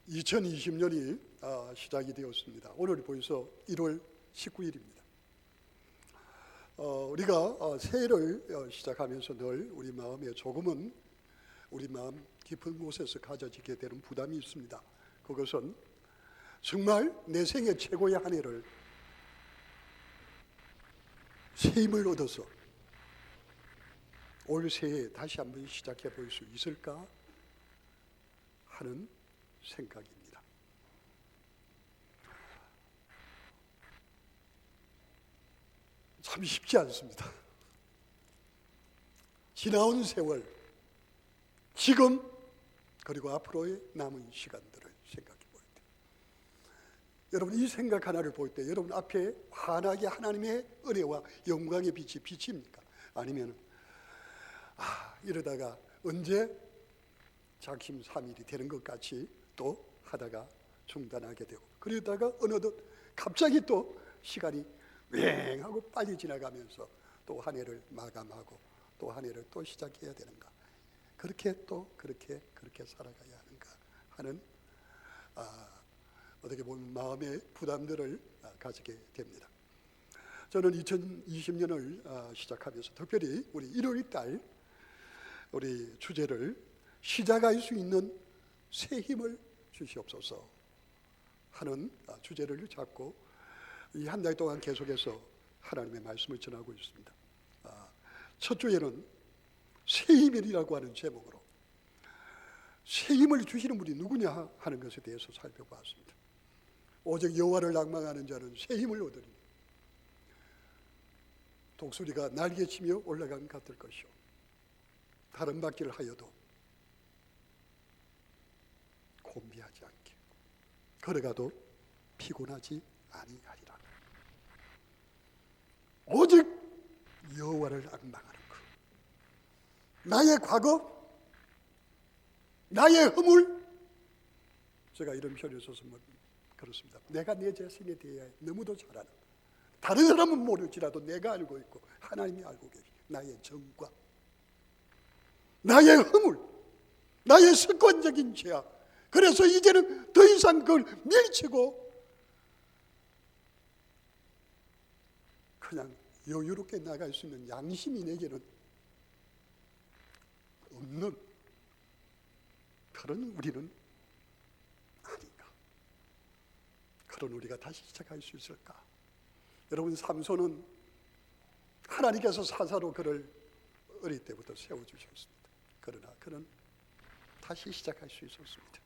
2020년이 시작이 되었습니다. 오늘이 벌써 1월 19일입니다. 우리가 새해를 시작하면서 늘 우리 마음에 조금은 우리 마음 깊은 곳에서 가져지게 되는 부담이 있습니다. 그것은 정말 내 생애 최고의 한 해를 새 힘을 얻어서 올 새해 다시 한번 시작해 볼 수 있을까 하는 생각입니다. 참 쉽지 않습니다. 지나온 세월, 지금 그리고 앞으로의 남은 시간들을 생각해 볼 때, 여러분 이 생각 하나를 볼 때 여러분 앞에 환하게 하나님의 은혜와 영광의 빛이 비칩니까? 아니면 이러다가 언제 작심삼일이 되는 것 같이 또 하다가 중단하게 되고, 그러다가 어느덧 갑자기 또 시간이 왱하고 빨리 지나가면서 또 한 해를 마감하고 또 한 해를 또 시작해야 되는가, 그렇게 살아가야 하는가 하는 어떻게 보면 마음의 부담들을 가지게 됩니다. 저는 2020년을 시작하면서 특별히 우리 1월 달 우리 주제를 시작할 수 있는 새 힘을 주시옵소서 하는 주제를 잡고 이 한 달 동안 계속해서 하나님의 말씀을 전하고 있습니다. 첫 주에는 새 힘이라고 하는 제목으로 새 힘을 주시는 분이 누구냐 하는 것에 대해서 살펴봤습니다. 오직 여호와를 낭망하는 자는 새 힘을 얻으리니 독수리가 날개치며 올라간 같을 것이요 다른 바퀴를 하여도 곤비하지 않게 걸어가도 피곤하지 아니하리라. 오직 여호와를 앙망하는 것, 나의 과거, 나의 허물, 제가 이런 표현을 써서 그렇습니다. 내가 내 자신에 대해 너무도 잘 아는, 다른 사람은 모를지라도 내가 알고 있고 하나님이 알고 계신 나의 정과 나의 허물, 나의 습관적인 죄악, 그래서 이제는 더 이상 그걸 밀치고 그냥 여유롭게 나갈 수 있는 양심이 내게는 없는 그런 우리는 아닌가. 그런 우리가 다시 시작할 수 있을까? 여러분, 삼손은 하나님께서 사사로 그를 어릴 때부터 세워주셨습니다. 그러나 그는 다시 시작할 수 있었습니다.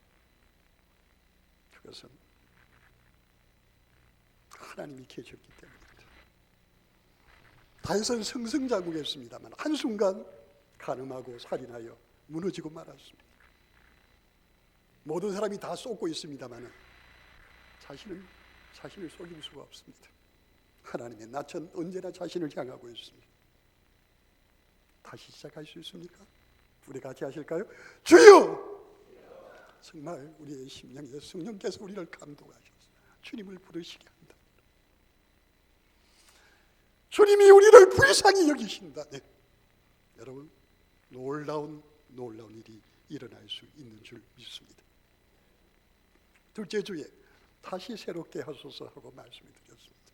그것은 하나님이 계셨기 때문입니다. 다윗은 승승장구했습니다만 한순간 간음하고 살인하여 무너지고 말았습니다. 모든 사람이 다 쏟고 있습니다만 자신을 속일 수가 없습니다. 하나님의 낯은 언제나 자신을 향하고 있습니다. 다시 시작할 수 있습니까? 우리 같이 하실까요? 주여! 정말 우리의 심령에서 성령께서 우리를 감동하셔서 주님을 부르시게 한다. 주님이 우리를 불쌍히 여기신다. 네. 여러분, 놀라운 일이 일어날 수 있는 줄 믿습니다. 둘째 주에 다시 새롭게 하소서 하고 말씀을 드렸습니다.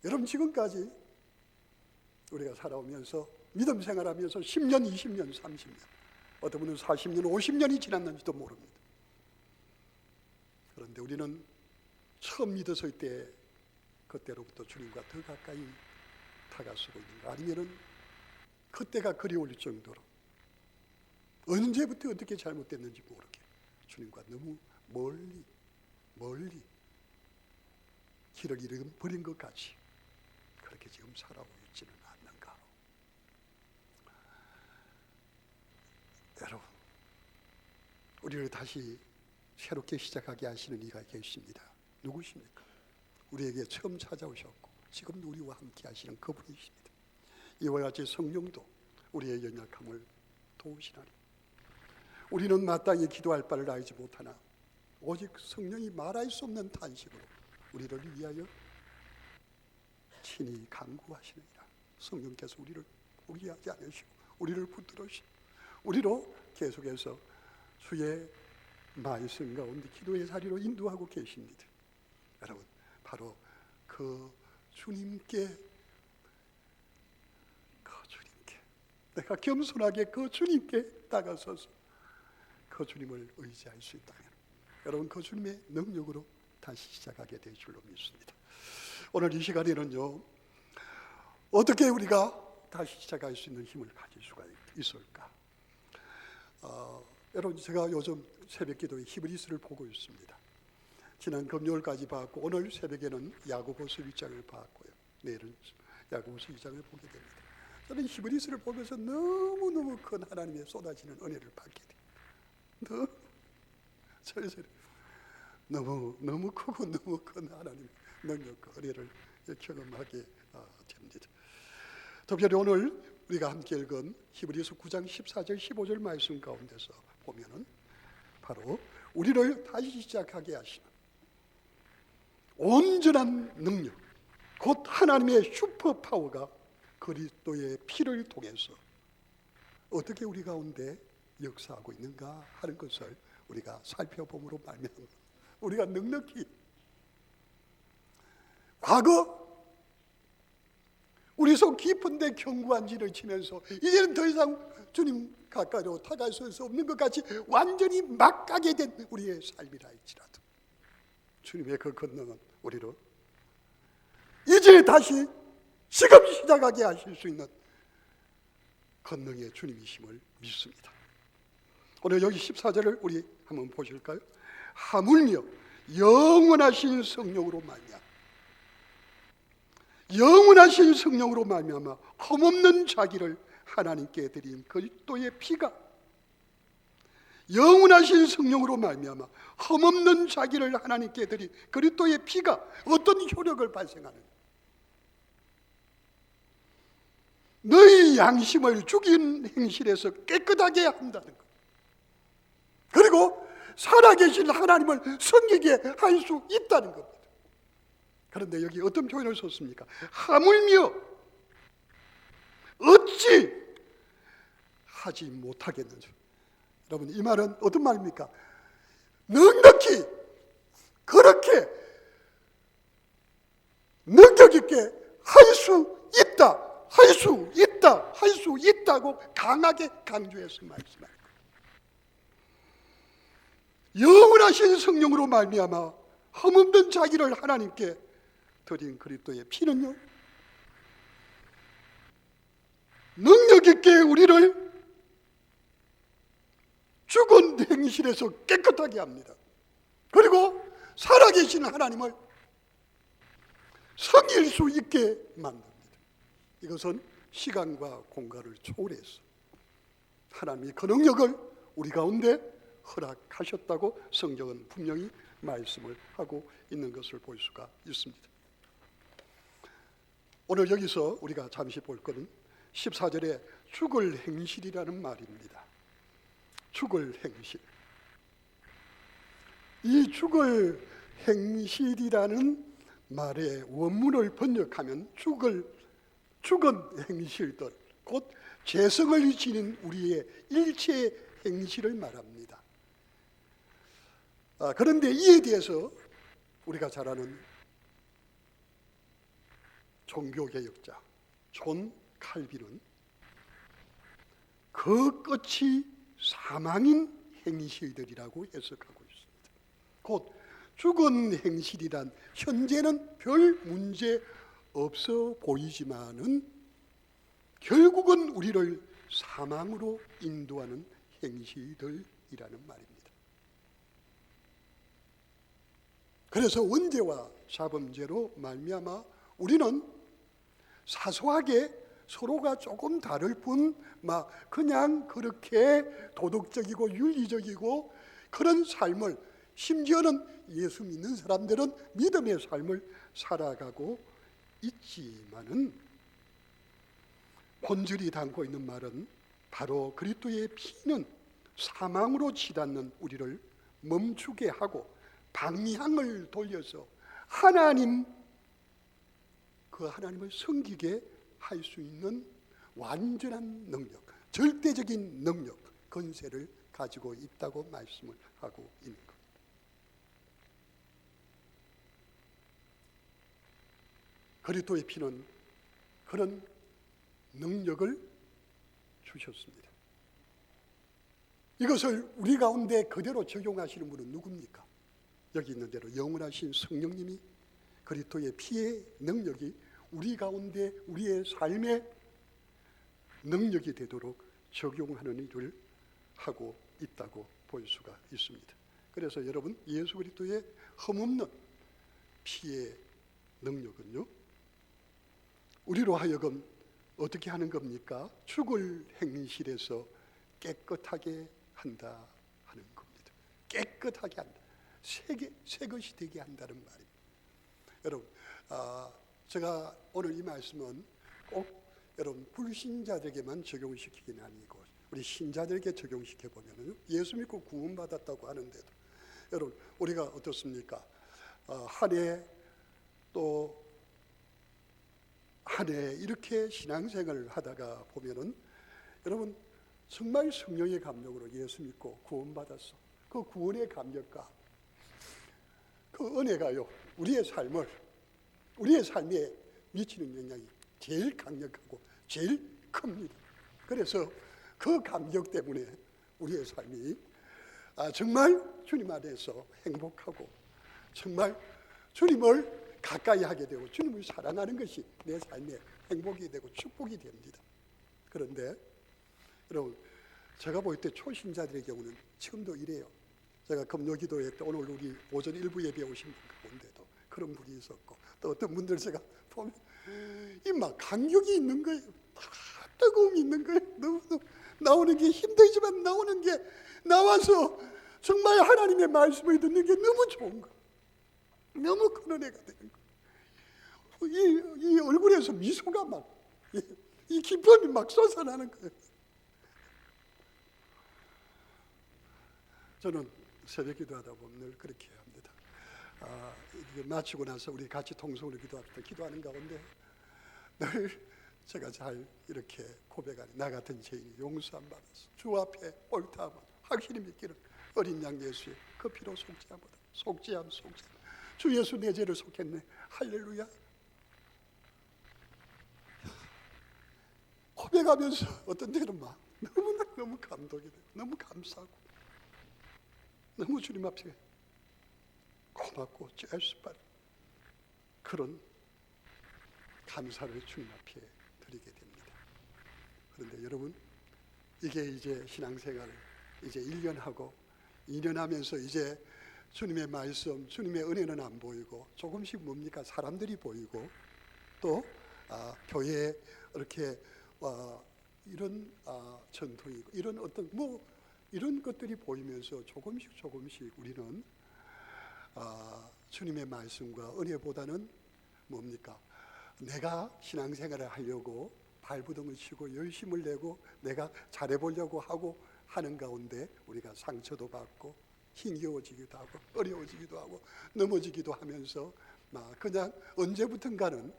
여러분, 지금까지 우리가 살아오면서 믿음 생활하면서 10년, 20년, 30년, 어떤 분은 40년, 50년이 지났는지도 모릅니다. 그런데 우리는 처음 믿었을 때 그때로부터 주님과 더 가까이 다가서고 있는가, 아니면은 그때가 그리울 정도로 언제부터 어떻게 잘못됐는지 모르게 주님과 너무 멀리 길을 잃어버린 것 같이 그렇게 지금 살아오고 있지는 않는가. 여러분, 우리를 다시 새롭게 시작하게 하시는 이가 계십니다. 누구십니까? 우리에게 처음 찾아오셨고 지금도 우리와 함께 하시는 그분이십니다. 이와 같이 성령도 우리의 연약함을 도우시나니 우리는 마땅히 기도할 바를 알지 못하나 오직 성령이 말할 수 없는 탄식으로 우리를 위하여 친히 간구하시느니라. 성령께서 우리를 포기하지 않으시고 우리를 붙들으시고 우리로 계속해서 주의 말씀 가운데 기도의 자리로 인도하고 계십니다. 여러분, 바로 그 주님께 내가 겸손하게 그 주님께 다가서서 그 주님을 의지할 수 있다면 여러분, 그 주님의 능력으로 다시 시작하게 될 줄로 믿습니다. 오늘 이 시간에는요, 어떻게 우리가 다시 시작할 수 있는 힘을 가질 수가 있을까? 여러분, 제가 요즘 새벽 기도에 히브리서를 보고 있습니다. 지난 금요일까지 봤고 오늘 새벽에는 야고보서 1장을 봤고요. 내일은 야고보서 2장을 보게 됩니다. 저는 히브리서를 보면서 너무너무 큰 하나님의 쏟아지는 은혜를 받게 됩니다. 너무 크고 너무 큰 하나님의 능력과 은혜를 경험하게 됩니다. 특별히 오늘 우리가 함께 읽은 히브리서 9장 14절 15절 말씀 가운데서 보면은 바로 우리를 다시 시작하게 하시는 온전한 능력, 곧 하나님의 슈퍼파워가 그리스도의 피를 통해서 어떻게 우리 가운데 역사하고 있는가 하는 것을 우리가 살펴봄으로 말미암아 우리가 넉넉히 과거 우리 속 깊은데 견고한 진을 치면서 이제는 더 이상 주님 가까이로 다가설 수 없는 것 같이 완전히 막가게 된 우리의 삶이라 할지라도 주님의 그 권능은 우리를 이제 다시 지금 시작하게 하실 수 있는 권능의 주님이심을 믿습니다. 오늘 여기 14절을 우리 한번 보실까요? 하물며 영원하신 성령으로 말미암아 영원하신 성령으로 말미암아 흠없는 자기를 하나님께 드린 그리스도의 피가 영원하신 성령으로 말미암아 흠없는 자기를 하나님께 드린 그리스도의 피가 어떤 효력을 발생하느냐? 너희 양심을 죽인 행실에서 깨끗하게 한다는 것, 그리고 살아계신 하나님을 섬기게 할 수 있다는 겁니다. 그런데 여기 어떤 표현을 썼습니까? 하물며 어찌 하지 못하겠는지. 여러분, 이 말은 어떤 말입니까? 넉넉히 그렇게 능력 있게 할 수 있다, 할 수 있다, 할 수 있다고 강하게 강조해서 말씀합니다. 영원하신 성령으로 말미암아 흠없는 자기를 하나님께 드린 그리스도의 피는요, 능력 있게 우리를 죽은 행실에서 깨끗하게 합니다. 그리고 살아계신 하나님을 섬길 수 있게 만듭니다. 이것은 시간과 공간을 초월해서 하나님이 그 능력을 우리 가운데 허락하셨다고 성경은 분명히 말씀을 하고 있는 것을 볼 수가 있습니다. 오늘 여기서 우리가 잠시 볼 것은 14절에 죽을 행실이라는 말입니다. 죽을 행실. 이 죽을 행실이라는 말의 원문을 번역하면 죽은 행실들, 곧 죄성을 지닌 우리의 일체 행실을 말합니다. 그런데 이에 대해서 우리가 잘 아는 종교개혁자 존 칼빈은 그 끝이 사망인 행실들이라고 해석하고 있습니다. 곧 죽은 행실이란 현재는 별 문제 없어 보이지만은 결국은 우리를 사망으로 인도하는 행실들이라는 말입니다. 그래서 원죄와 자범죄로 말미암아 우리는 사소하게 서로가 조금 다를 뿐 그냥 그렇게 도덕적이고 윤리적이고 그런 삶을, 심지어는 예수 믿는 사람들은 믿음의 삶을 살아가고 있지만은 본질이 담고 있는 말은 바로 그리스도의 피는 사망으로 치닫는 우리를 멈추게 하고 방향을 돌려서 그 하나님을 섬기게 할 수 있는 완전한 능력, 절대적인 능력, 권세를 가지고 있다고 말씀을 하고 있는 겁니다. 그리스도의 피는 그런 능력을 주셨습니다. 이것을 우리 가운데 그대로 적용하시는 분은 누굽니까? 여기 있는 대로 영원하신 성령님이 그리스도의 피의 능력이 우리 가운데 우리의 삶의 능력이 되도록 적용하는 일을 하고 있다고 볼 수가 있습니다. 그래서 여러분, 예수 그리스도의 흠없는 피의 능력은요, 우리로 하여금 어떻게 하는 겁니까? 죽을 행실에서 깨끗하게 한다 하는 겁니다. 깨끗하게 한다. 새 것이 되게 한다는 말입니다. 여러분, 제가 오늘 이 말씀은 꼭 여러분 불신자들에게만 적용시키기는 아니고 우리 신자들에게 적용시켜 보면은 예수 믿고 구원받았다고 하는데도 여러분 우리가 어떻습니까? 한 해 또 한 해 이렇게 신앙생활을 하다가 보면은 여러분 정말 성령의 감격으로 예수 믿고 구원받았어. 그 구원의 감격과 그 은혜가요 우리의 삶에 미치는 영향이 제일 강력하고 제일 큽니다. 그래서 그 감격 때문에 우리의 삶이 정말 주님 안에서 행복하고 정말 주님을 가까이 하게 되고 주님을 사랑하는 것이 내 삶의 행복이 되고 축복이 됩니다. 그런데 여러분 제가 볼 때 초신자들의 경우는 지금도 이래요. 제가 금요기도회 때 오늘 우리 오전 일부 예배 오신 분 가운데도 그런 분이 있었고 또 어떤 분들 제가 보면 막 간격이 있는 거예요. 뜨거움이 있는 거예요. 너무 나오는 게 힘들지만 나오는 게 나와서 정말 하나님의 말씀을 듣는 게 너무 좋은 거예요. 너무 큰 은혜가 되는 거예요. 이 얼굴에서 미소가 막 이 기쁨이 막 솟아나는 거예요. 저는 새벽 기도하다 보면 늘 그렇게 합니다. 이게 마치고 나서 우리 같이 통성으로 기도하는 가운데 늘 제가 잘 이렇게 고백하는 나 같은 죄인이 용서함 받았어. 주 앞에 옳다함을 확실히 믿기를 어린 양 예수의 그 피로 속죄함. 주 예수 내 죄를 속했네. 할렐루야. 고백하면서 어떤 때는 막 너무 감동이 되고 너무 감사하고 너무 주님 앞에 고맙고 쩔수빨 그런 감사를 주님 앞에 드리게 됩니다. 그런데 여러분 이게 이제 신앙생활을 이제 1년 하고 2년 하면서 이제 주님의 말씀, 주님의 은혜는 안 보이고 조금씩 뭡니까? 사람들이 보이고 또 교회에 이렇게 이런 전통이 이런 어떤 이런 것들이 보이면서 조금씩 우리는 주님의 말씀과 은혜보다는 뭡니까? 내가 신앙생활을 하려고 발부둥을 치고 열심을 내고 내가 잘해보려고 하고 하는 가운데 우리가 상처도 받고 힘겨워지기도 하고 어려워지기도 하고 넘어지기도 하면서 그냥 언제부턴가는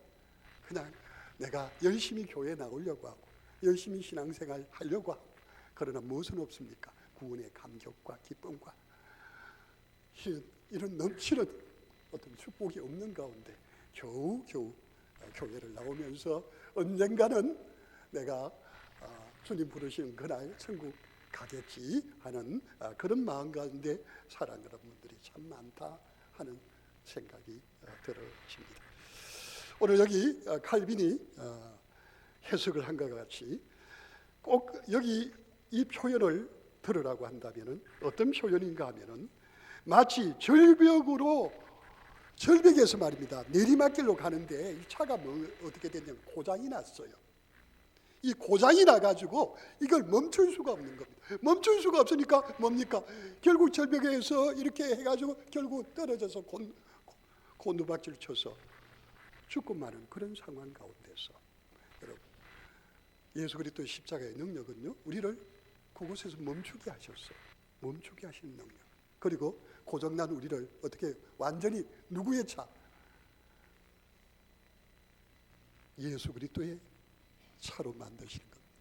그냥 내가 열심히 교회에 나오려고 하고 열심히 신앙생활 하려고 하고 그러나 무엇은 없습니까? 구원의 감격과 기쁨과 이런 넘치는 어떤 축복이 없는 가운데 겨우 교회를 나오면서 언젠가는 내가 주님 부르시는 그날 천국 가겠지 하는 그런 마음 가운데 살아가는 분들이 참 많다 하는 생각이 들어집니다. 오늘 여기 칼빈이 해석을 한 것 같이 꼭 여기 이 표현을 들으라고 한다면은 어떤 표현인가 하면은 마치 절벽에서 말입니다. 내리막길로 가는데 이 차가 어떻게 됐냐면 고장이 났어요. 이 고장이 나가지고 이걸 멈출 수가 없는 겁니다. 멈출 수가 없으니까 뭡니까? 결국 절벽에서 이렇게 해가지고 결국 떨어져서 곤두박질 쳐서 죽고 마는 그런 상황 가운데서 여러분 예수 그리스도의 십자가의 능력은요 우리를 그곳에서 멈추게 하셨어요. 멈추게 하시는 능력. 그리고 고장난 우리를 어떻게 완전히 누구의 차? 예수 그리스도의 차로 만드시는 겁니다.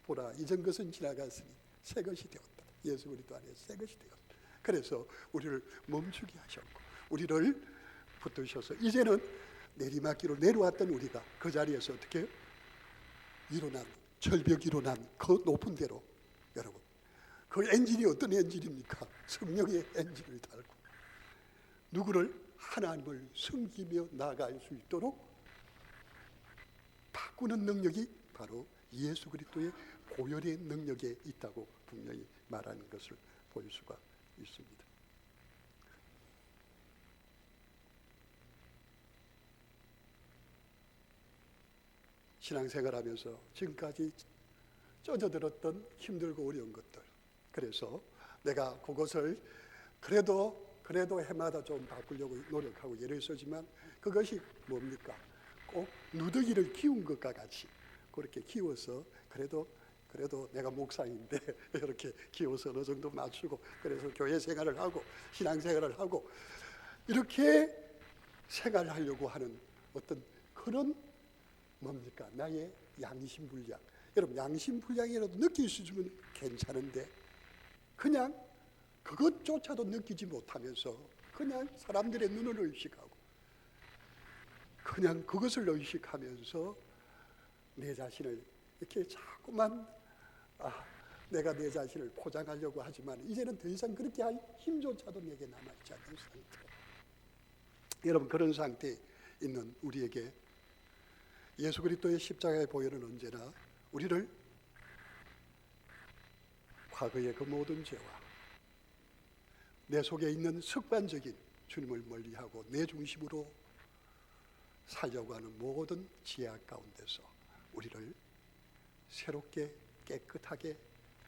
보라 이전 것은 지나갔으니 새 것이 되었다. 예수 그리스도 안에 새 것이 되었습니다. 그래서 우리를 멈추게 하셨고 우리를 붙드셔서 이제는 내리막길로 내려왔던 우리가 그 자리에서 어떻게 일어난 절벽 일어난 그 높은 데로 여러분 그 엔진이 어떤 엔진입니까? 성령의 엔진을 달고 누구를 하나님을 섬기며 나아갈 수 있도록 바꾸는 능력이 바로 예수 그리스도의 보혈의 능력에 있다고 분명히 말하는 것을 볼 수가 있습니다. 신앙생활하면서 지금까지 쪄져들었던 힘들고 어려운 것들, 그래서 내가 그것을 그래도 해마다 좀 바꾸려고 노력하고 예를 쓰지만 그것이 뭡니까? 꼭 누더기를 키운 것과 같이 그렇게 키워서 그래도 내가 목사인데 이렇게 키워서 어느 정도 맞추고 그래서 교회 생활을 하고 신앙생활을 하고 이렇게 생활하려고 하는 어떤 그런 뭡니까? 나의 양심불량. 여러분 양심불량이라도 느낄 수 있으면 괜찮은데 그냥 그것조차도 느끼지 못하면서 그냥 사람들의 눈을 의식하고 그냥 그것을 의식하면서 내 자신을 이렇게 자꾸만 내가 내 자신을 포장하려고 하지만 이제는 더 이상 그렇게 할 힘조차도 내게 남아있지 않는 상태. 여러분 그런 상태에 있는 우리에게 예수 그리스도의 십자가의 보혈은 언제나 우리를 과거의 그 모든 죄와 내 속에 있는 습관적인 주님을 멀리하고 내 중심으로 살려고 하는 모든 지악 가운데서 우리를 새롭게 깨끗하게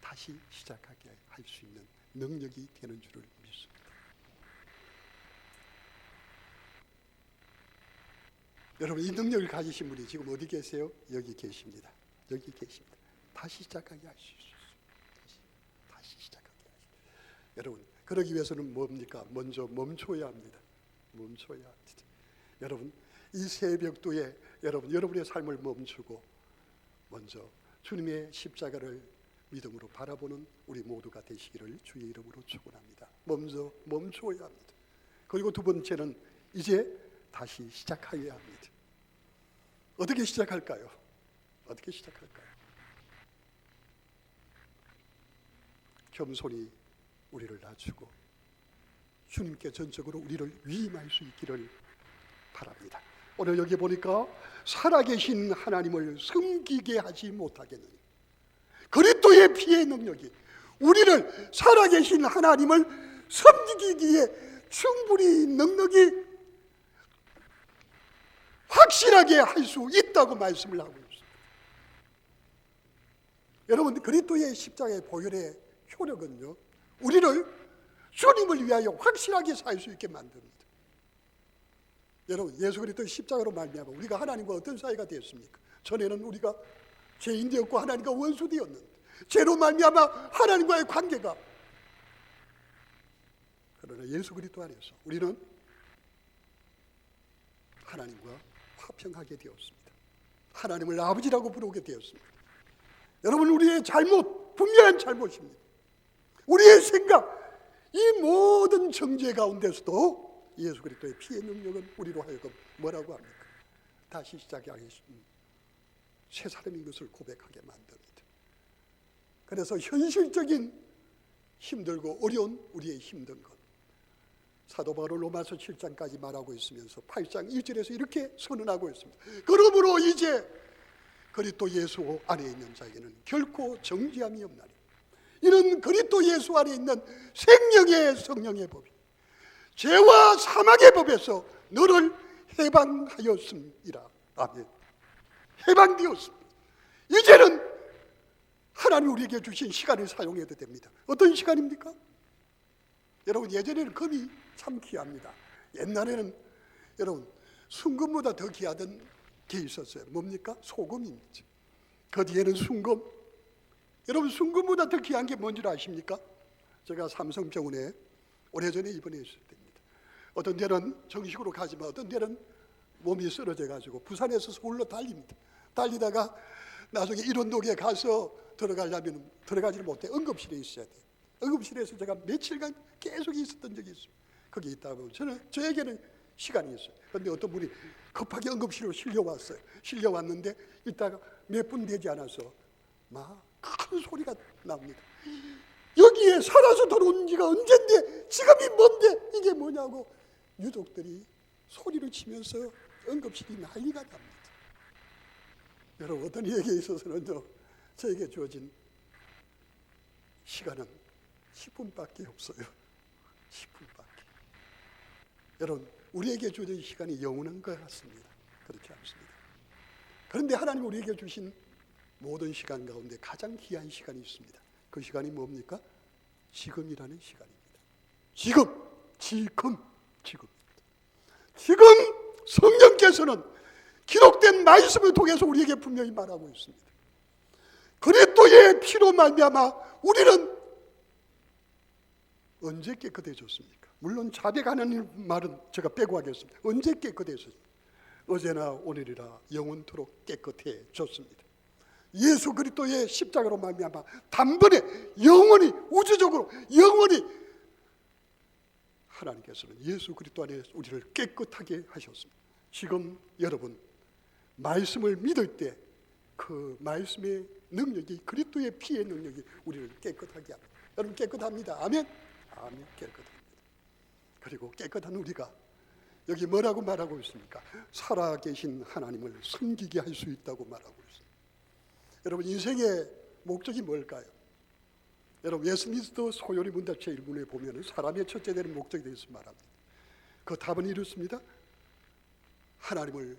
다시 시작하게 할 수 있는 능력이 되는 줄을 믿습니다. 여러분 이 능력을 가지신 분이 지금 어디 계세요? 여기 계십니다. 여기 계십니다. 다시 시작하게 할 수 있습니다. 다시 시작하게 할 수 있습니다. 여러분 그러기 위해서는 뭡니까? 먼저 멈춰야 합니다. 멈춰야 합니다. 여러분 이 새벽도에 여러분의 삶을 멈추고 먼저 주님의 십자가를 믿음으로 바라보는 우리 모두가 되시기를 주의 이름으로 축원합니다. 먼저 멈춰야 합니다. 그리고 두 번째는 이제 다시 시작해야 합니다. 어떻게 시작할까요? 어떻게 시작할까요? 겸손히 우리를 낮추고 주님께 전적으로 우리를 위임할 수 있기를 바랍니다. 오늘 여기 보니까 살아계신 하나님을 섬기게 하지 못하겠느냐. 그리스도의 피의 능력이 우리를 살아계신 하나님을 섬기기에 충분히 능력이 확실하게 할 수 있다고 말씀을 하고 있습니다. 여러분 그리스도의 십자가의 보혈의 효력은요 우리를 주님을 위하여 확실하게 살 수 있게 만듭니다. 여러분 예수 그리스도의 십자가로 말미암아 우리가 하나님과 어떤 사이가 되었습니까? 전에는 우리가 죄인 되었고 하나님과 원수 되었는데 죄로 말미암아 하나님과의 관계가, 그러나 예수 그리스도 안에서 우리는 하나님과 화평하게 되었습니다. 하나님을 아버지라고 부르게 되었습니다. 여러분 우리의 잘못 분명한 잘못입니다. 우리의 생각 이 모든 정죄 가운데서도 예수 그리스도의 피의 능력은 우리로 하여금 뭐라고 합니까? 다시 시작하겠습니다. 새 사람인 것을 고백하게 만듭니다. 그래서 현실적인 힘들고 어려운 우리의 힘든 것 사도 바울 로마서 7장까지 말하고 있으면서 8장 1절에서 이렇게 선언하고 있습니다. 그러므로 이제 그리스도 예수 안에 있는 자에게는 결코 정죄함이 없나니 이는 그리스도 예수 안에 있는 생명의 성령의 법이 죄와 사망의 법에서 너를 해방하였음이라. 아멘. 해방되었습니다. 이제는 하나님 우리에게 주신 시간을 사용해도 됩니다. 어떤 시간입니까? 여러분 예전에는 금이 참 귀합니다. 옛날에는 여러분 순금보다 더 귀하던 게 있었어요. 뭡니까? 소금입니다. 그 뒤에는 순금. 여러분 순금보다 더 귀한 게 뭔지 아십니까? 제가 삼성병원에 오래전에 입원했을 때입니다. 어떤 데는 정식으로 가지만 어떤 데는 몸이 쓰러져 가지고 부산에서 서울로 달립니다. 달리다가 나중에 일원동에 가서 들어가려면 들어가지를 못해. 응급실에 있어야 돼. 응급실에서 제가 며칠간 계속 있었던 적이 있어요. 거기 있다 보면 저에게는 시간이 있어요. 그런데 어떤 분이 급하게 응급실로 실려왔어요. 실려왔는데 있다가 몇 분 되지 않아서 막 큰 소리가 납니다. 여기에 살아서 들어온 지가 언젠데 지금이 뭔데 이게 뭐냐고 유족들이 소리를 치면서 응급실이 난리가 납니다. 여러분, 어떤 이에게 있어서는요, 저에게 주어진 시간은 10분밖에 없어요. 10분밖에. 여러분, 우리에게 주어진 시간이 영원한 것 같습니다. 그렇지 않습니다. 그런데 하나님 우리에게 주신 모든 시간 가운데 가장 귀한 시간이 있습니다. 그 시간이 뭡니까? 지금이라는 시간입니다. 지금 성령께서는 기록된 말씀을 통해서 우리에게 분명히 말하고 있습니다. 그리스도의 피로 말미암아 우리는 언제 깨끗해졌습니까? 물론 자백하는 말은 제가 빼고 하겠습니다. 언제 깨끗해졌습니까? 어제나 오늘이라 영원토록 깨끗해졌습니다. 예수 그리스도의 십자가로 말미암아 단번에 영원히, 우주적으로 영원히 하나님께서는 예수 그리스도 안에 우리를 깨끗하게 하셨습니다. 지금 여러분 말씀을 믿을 때 그 말씀의 능력이, 그리스도의 피의 능력이 우리를 깨끗하게 합니다. 여러분 깨끗합니다. 아멘. 아멘. 깨끗합니다. 그리고 깨끗한 우리가 여기 뭐라고 말하고 있습니까? 살아계신 하나님을 섬기게 할 수 있다고 말하고 있습니다. 여러분 인생의 목적이 뭘까요? 여러분 웨스트민스터 소요리 문답 제1문에 보면 사람의 첫째 되는 목적에 대해서 말합니다. 그 답은 이렇습니다. 하나님을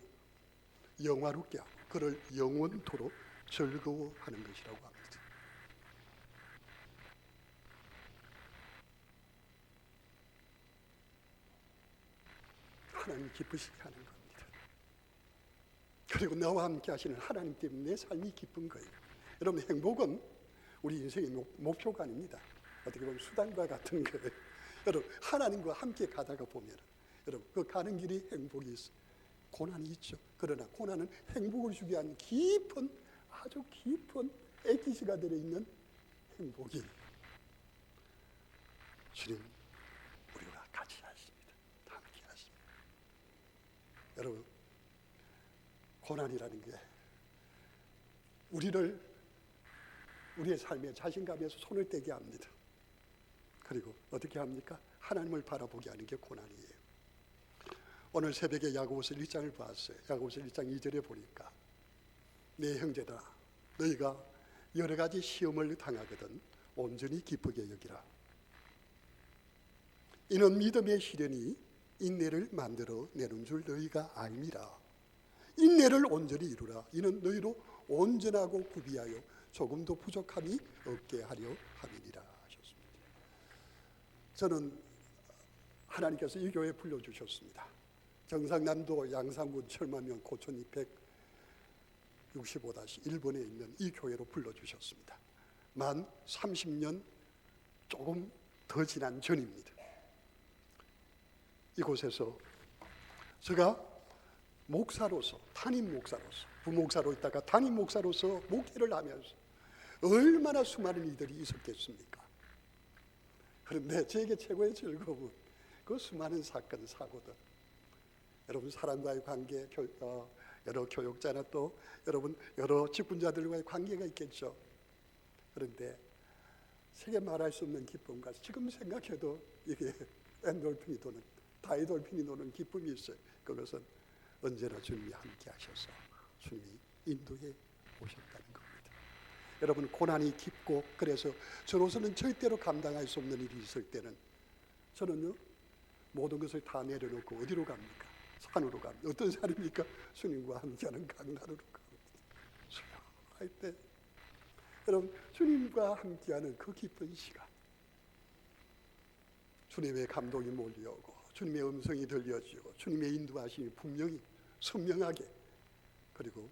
영화롭게 하고 그를 영원토록 즐거워하는 것이라고 합니다. 하나님 기쁘시게 하는 겁니다. 그리고 나와 함께 하시는 하나님 때문에 내 삶이 기쁜 거예요. 여러분 행복은 우리 인생의 목표가 아닙니다. 어떻게 보면 수단과 같은 거예요. 여러분 하나님과 함께 가다가 보면 여러분 그 가는 길이 행복이 있어요. 고난이 있죠. 그러나 고난은 행복을 주기 위한 깊은, 아주 깊은 엑기스가 들어있는 행복이 주님 우리와 같이 하십니다. 함께 하십니다. 여러분 고난이라는 게 우리의 삶에 자신감에서 손을 떼게 합니다. 그리고 어떻게 합니까? 하나님을 바라보게 하는 게 고난이에요. 오늘 새벽에 야고보서 1장을 봤어요. 야고보서 1장 2절에 보니까 내 형제들아 너희가 여러 가지 시험을 당하거든 온전히 기쁘게 여기라. 이는 믿음의 시련이 인내를 만들어 내는 줄 너희가 알미라. 인내를 온전히 이루라. 이는 너희로 온전하고 구비하여 조금도 부족함이 없게 하려 함이니라 하셨습니다. 저는 하나님께서 이 교회에 불러주셨습니다. 경상남도 양산군 철마면 고촌 265-1번에 있는 이 교회로 불러주셨습니다. 만 30년 조금 더 지난 전입니다. 이곳에서 제가 목사로서, 담임 목사로서, 부목사로 있다가 담임 목사로서 목회를 하면서 얼마나 수많은 이들이 있었겠습니까? 그런데 저에게 최고의 즐거움은 그 수많은 사건, 사고들, 여러분 사람과의 관계, 여러 교육자나 또 여러분 여러 직분자들과의 관계가 있겠죠. 그런데 세계 말할 수 없는 기쁨과 지금 생각해도 이게 엔돌핀이 도는, 다이돌핀이 도는 기쁨이 있어요. 그것은 언제나 주님이 함께 하셔서 주님이 인도해 오셨다는 겁니다. 여러분 고난이 깊고 그래서 저로서는 절대로 감당할 수 없는 일이 있을 때는 저는요 모든 것을 다 내려놓고 어디로 갑니까? 산으로 갑니다. 어떤 산입니까? 주님과 함께하는 강단으로 갑니다. 수영할 때 여러분 주님과 함께하는 그 깊은 시간, 주님의 감동이 몰려오고 주님의 음성이 들려지고 주님의 인도하심이 분명히 선명하게, 그리고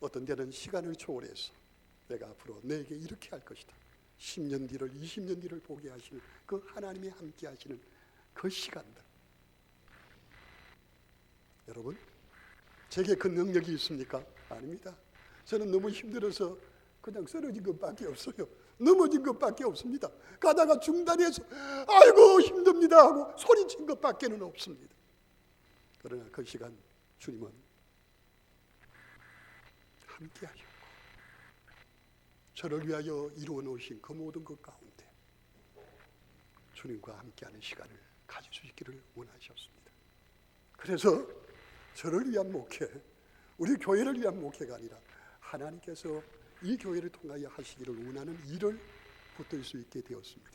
어떤 때는 시간을 초월해서 내가 앞으로 너에게 이렇게 할 것이다, 10년 뒤를 20년 뒤를 보게 하시는 그 하나님이 함께 하시는 그 시간들. 여러분 제게 그 능력이 있습니까? 아닙니다. 저는 너무 힘들어서 그냥 쓰러진 것밖에 없어요. 넘어진 것밖에 없습니다. 가다가 중단해서 아이고 힘듭니다 하고 소리친 것밖에는 없습니다. 그러나 그 시간 주님은 함께 하셨고 저를 위하여 이루어 놓으신 그 모든 것 가운데 주님과 함께하는 시간을 가질 수 있기를 원하셨습니다. 그래서 저를 위한 목회, 우리 교회를 위한 목회가 아니라 하나님께서 이 교회를 통하여 하시기를 원하는 일을 붙들 수 있게 되었습니다.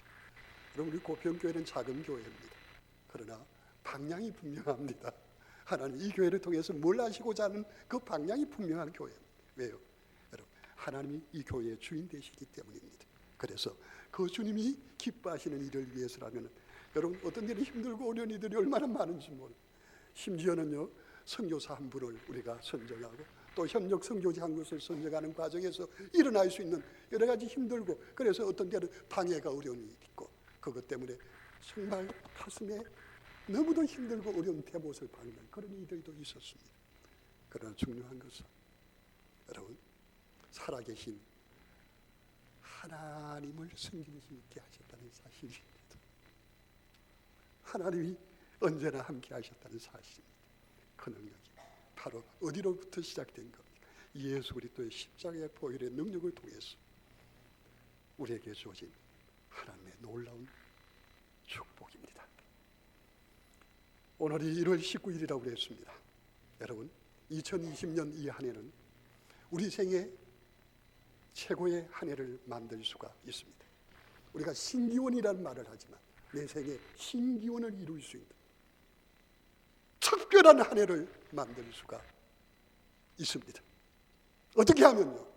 여러분, 우리 고평교회는 작은 교회입니다. 그러나 방향이 분명합니다. 하나님 이 교회를 통해서 뭘 하시고자 하는 그 방향이 분명한 교회입니다. 왜요? 여러분, 하나님이 이 교회의 주인 되시기 때문입니다. 그래서 그 주님이 기뻐하시는 일을 위해서라면 여러분, 어떤 일이 힘들고 어려운 일들이 얼마나 많은지 모릅니다. 심지어는요, 선교사 한 분을 우리가 선정하고 또 협력 선교지 한 곳을 선정하는 과정에서 일어날 수 있는 여러 가지 힘들고, 그래서 어떤 때는 방해가 어려운 일이 있고, 그것 때문에 정말 가슴에 너무도 힘들고 어려운 대못을 박는 그런 일들도 있었습니다. 그러나 중요한 것은 여러분, 살아계신 하나님을 섬길 수 있게 하셨다는 사실입니다. 하나님이 언제나 함께 하셨다는 사실입니다. 그 능력이 바로 어디로부터 시작된 겁니까? 예수 그리스도의 십자가의 보혈의 능력을 통해서 우리에게 주어진 하나님의 놀라운 축복입니다. 오늘이 1월 19일이라고 그랬습니다. 여러분, 2020년 이 한 해는 우리 생애 최고의 한 해를 만들 수가 있습니다. 우리가 신기원이라는 말을 하지만 내 생에 신기원을 이룰 수 있는 특별한 한 해를 만들 수가 있습니다. 어떻게 하면요?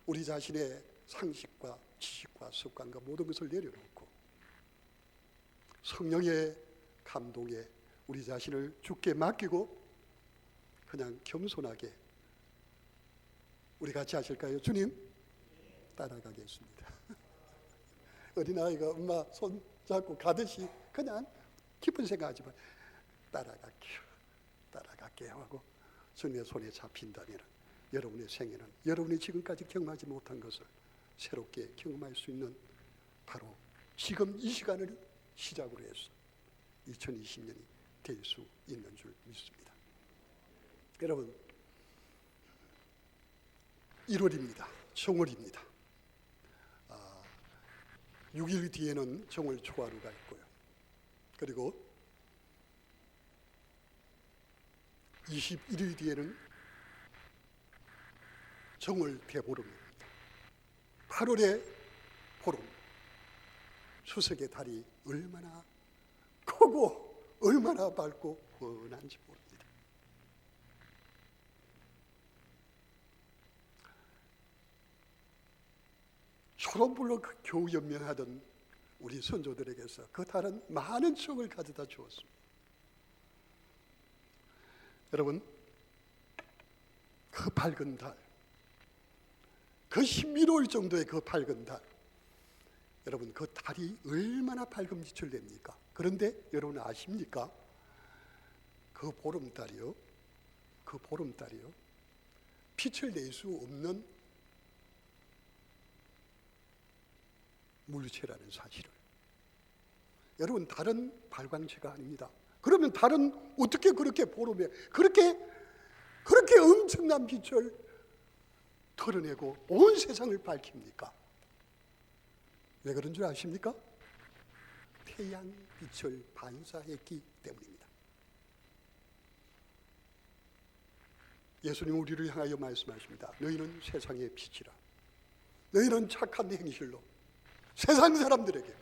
우리 자신의 상식과 지식과 습관과 모든 것을 내려놓고 성령의 감동에 우리 자신을 주께 맡기고 그냥 겸손하게 우리 같이 하실까요? 주님, 따라가겠습니다. 어린아이가 엄마 손 잡고 가듯이 그냥 깊은 생각하지 마. 따라갈게요 하고 주님의 손에 잡힌다면 여러분의 생애는 여러분이 지금까지 경험하지 못한 것을 새롭게 경험할 수 있는 바로 지금 이 시간을 시작으로 해서 2020년이 될 수 있는 줄 믿습니다. 여러분, 1월입니다. 정월입니다. 6일 뒤에는 정월 초하루가 있고요. 그리고 21일 뒤에는 정월 대보름입니다. 8월의 보름, 추석의 달이 얼마나 크고 얼마나 밝고 환한지 모릅니다. 초록불로 겨우 연명하던 우리 선조들에게서 그 달은 많은 추억을 가져다 주었습니다. 여러분, 그 밝은 달, 그 신비로울 정도의 그 밝은 달, 여러분 그 달이 얼마나 밝은 빛을 냅니까? 그런데 여러분 아십니까? 그 보름달이요, 빛을 낼 수 없는 물체라는 사실을. 여러분, 달은 발광체가 아닙니다. 그러면 달은 어떻게 그렇게 보름에 그렇게 엄청난 빛을 털어내고 온 세상을 밝힙니까? 왜 그런 줄 아십니까? 태양 빛을 반사했기 때문입니다. 예수님 우리를 향하여 말씀하십니다. 너희는 세상의 빛이라. 너희는 착한 행실로 세상 사람들에게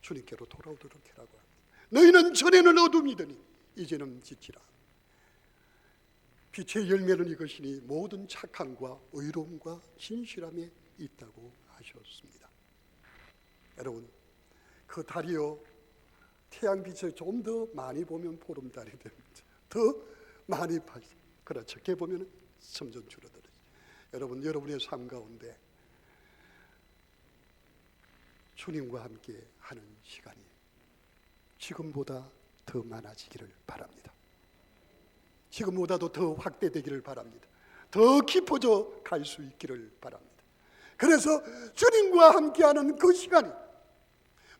주님께로 돌아오도록 해라고 합니다. 너희는 전에는 어둠이더니 이제는 빛이라. 빛의 열매는 이것이니 모든 착함과 의로움과 진실함에 있다고 하셨습니다. 여러분, 그 달이요, 태양빛을 좀 더 많이 보면 보름달이 됩니다. 더 많이 그렇죠. 적게 보면 점점 줄어들어요. 여러분, 여러분의 삶 가운데 주님과 함께 하는 시간이 지금보다 더 많아지기를 바랍니다. 지금보다도 더 확대되기를 바랍니다. 더 깊어져 갈 수 있기를 바랍니다. 그래서 주님과 함께하는 그 시간이,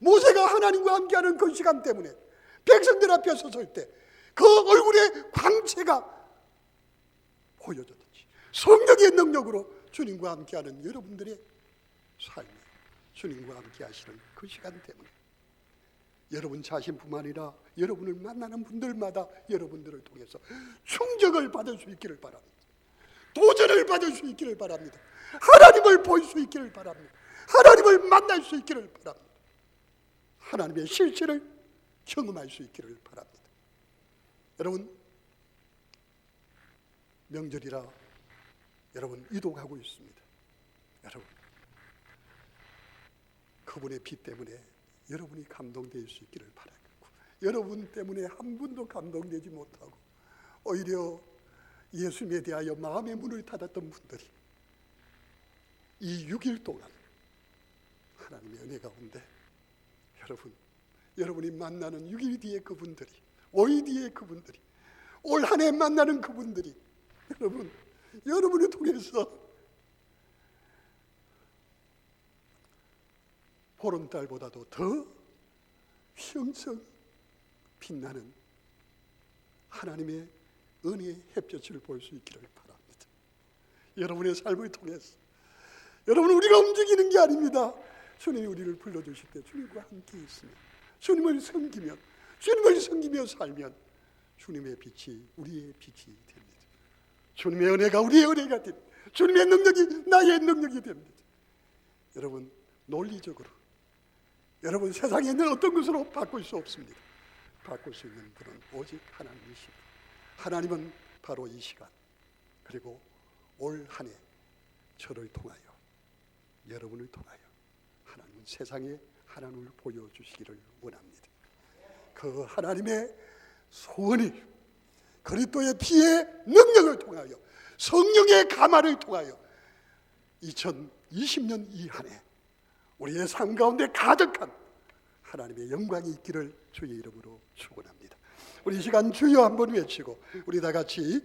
모세가 하나님과 함께하는 그 시간 때문에 백성들 앞에 섰을 때 그 얼굴의 광채가 보여졌듯이 성령의 능력으로 주님과 함께하는 여러분들의 삶이, 주님과 함께하시는 그 시간 때문에 여러분 자신뿐만 아니라 여러분을 만나는 분들마다 여러분들을 통해서 충격을 받을 수 있기를 바랍니다. 도전을 받을 수 있기를 바랍니다. 하나님을 볼 수 있기를 바랍니다. 하나님을 만날 수 있기를 바랍니다. 하나님의 실체를 경험할 수 있기를 바랍니다. 여러분, 명절이라 여러분 이동하고 있습니다. 여러분, 그분의 빛 때문에 여러분이 감동될 수 있기를 바라겠고, 여러분 때문에 한 분도 감동되지 못하고 오히려 예수님에 대하여 마음의 문을 닫았던 분들이 이 6일 동안 하나님의 은혜 가운데 여러분이 만나는 6일 뒤에 그분들이, 5일 뒤에 그분들이, 올 한 해 만나는 그분들이 여러분을 통해서 보름달보다도 더 휘영청 빛나는 하나님의 은혜의 햇볕을 볼 수 있기를 바랍니다. 여러분의 삶을 통해서 우리가 움직이는 게 아닙니다. 주님이 우리를 불러주실 때 주님과 함께 있으면, 주님을 섬기며 살면 주님의 빛이 우리의 빛이 됩니다. 주님의 은혜가 우리의 은혜가 됩니다. 주님의 능력이 나의 능력이 됩니다. 여러분, 논리적으로 여러분 세상에 있는 어떤 것으로 바꿀 수 없습니다. 바꿀 수 있는 분은 오직 하나님이십니다. 하나님은 바로 이 시간, 그리고 올 한 해 저를 통하여, 여러분을 통하여 하나님은 세상에 하나님을 보여주시기를 원합니다. 그 하나님의 소원이 그리스도의 피의 능력을 통하여, 성령의 감화를 통하여 2020년 이 한 해 우리의 삶 가운데 가득한 하나님의 영광이 있기를 주의 이름으로 축원합니다. 우리 이 시간 주여 한번 외치고 우리 다 같이